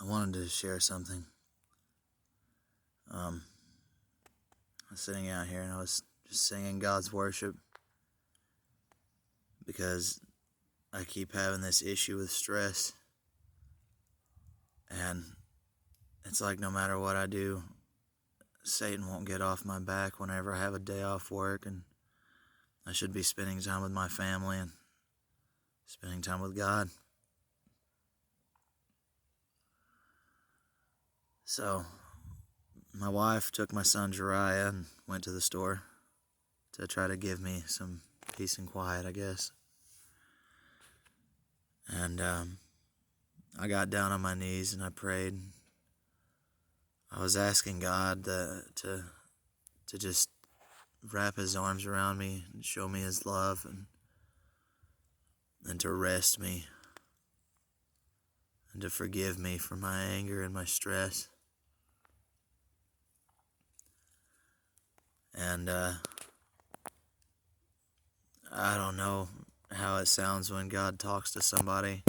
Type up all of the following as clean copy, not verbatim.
I wanted to share something. I was sitting out here and I was just singing God's worship because I keep having this issue with stress. And it's like no matter what I do, Satan won't get off my back whenever I have a day off work, and I should be spending time with my family and spending time with God. So, my wife took my son Jariah and went to the store to try to give me some peace and quiet, I guess. And I got down on my knees and I prayed. I was asking God to just wrap his arms around me and show me his love and to rest me and to forgive me for my anger and my stress. And I don't know how it sounds when God talks to somebody.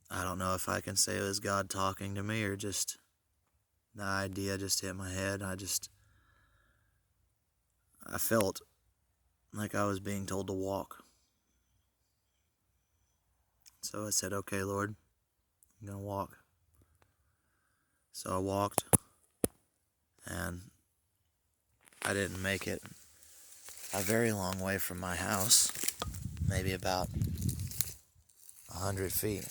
I don't know if I can say it was God talking to me or just the idea just hit my head. I felt like I was being told to walk. So I said, okay, Lord, I'm going to walk. So I walked, and I didn't make it a very long way from my house, maybe about 100 feet,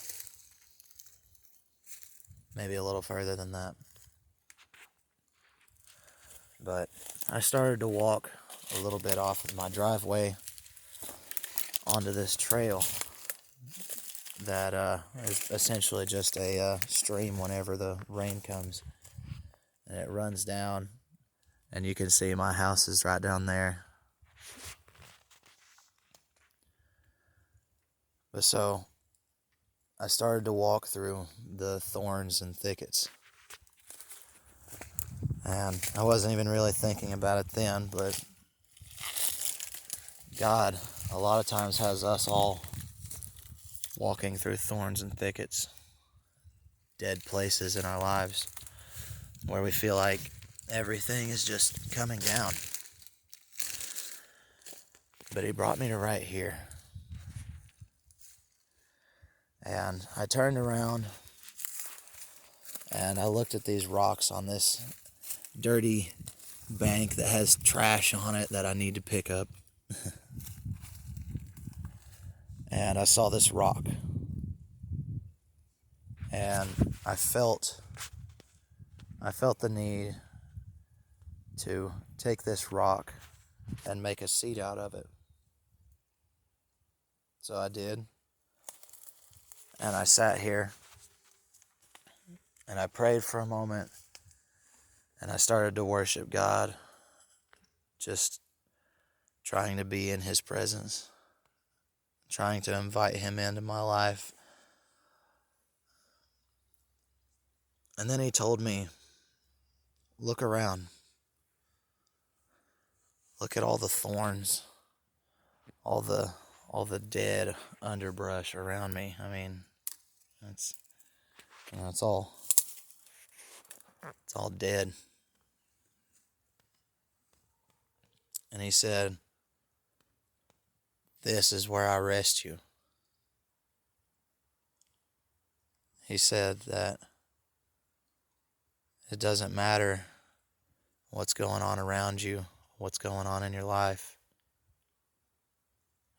maybe a little further than that. But I started to walk a little bit off of my driveway onto this trail that is essentially just a stream whenever the rain comes. And it runs down, and you can see my house is right down there. But so I started to walk through the thorns and thickets. And I wasn't even really thinking about it then, but God a lot of times has us all walking through thorns and thickets, dead places in our lives where we feel like everything is just coming down. But he brought me to right here. And I turned around and I looked at these rocks on this dirty bank that has trash on it that I need to pick up. And I saw this rock. And I felt the need to take this rock and make a seat out of it. So I did. And I sat here and I prayed for a moment and I started to worship God, just trying to be in his presence, trying to invite him into my life. And then he told me, look around. Look at all the thorns, all the dead underbrush around me. I mean, it's all dead. And he said, this is where I rest you. He said that it doesn't matter what's going on around you, what's going on in your life.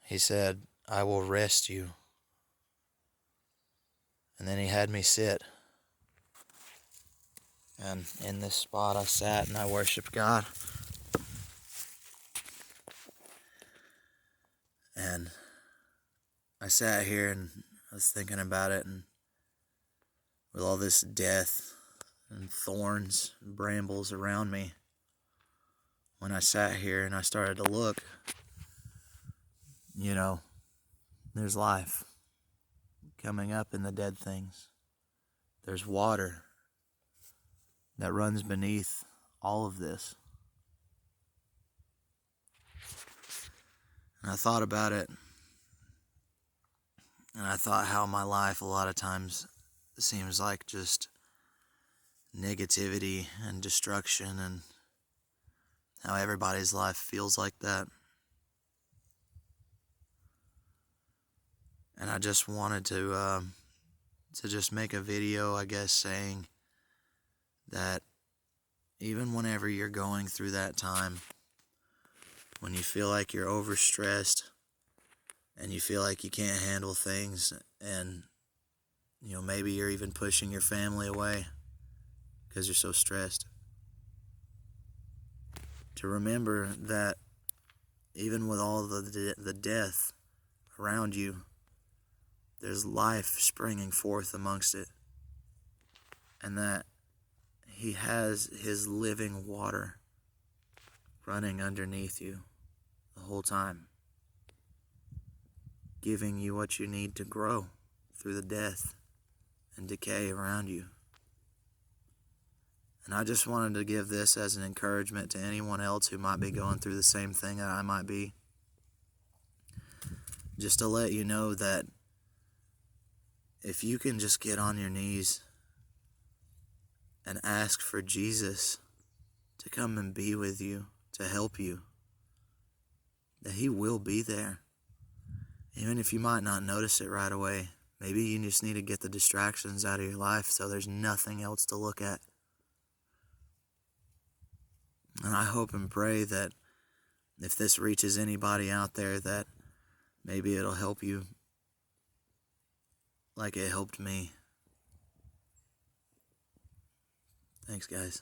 He said, I will rest you. And then he had me sit. And in this spot I sat and I worshiped God. And I sat here and I was thinking about it, and with all this death and thorns and brambles around me, when I sat here and I started to look, there's life coming up in the dead things. There's water that runs beneath all of this. And I thought about it, and I thought how my life a lot of times seems like just negativity and destruction, and how everybody's life feels like that. And I just wanted to just make a video, I guess, saying that even whenever you're going through that time, when you feel like you're overstressed and you feel like you can't handle things, and maybe you're even pushing your family away because you're so stressed, to remember that even with all the death around you, there's life springing forth amongst it, and that He has His living water running underneath you the whole time, giving you what you need to grow through the death and decay around you. And I just wanted to give this as an encouragement to anyone else who might be going through the same thing that I might be. Just to let you know that if you can just get on your knees and ask for Jesus to come and be with you, to help you, that He will be there. Even if you might not notice it right away, maybe you just need to get the distractions out of your life so there's nothing else to look at. And I hope and pray that if this reaches anybody out there, that maybe it'll help you like it helped me. Thanks, guys.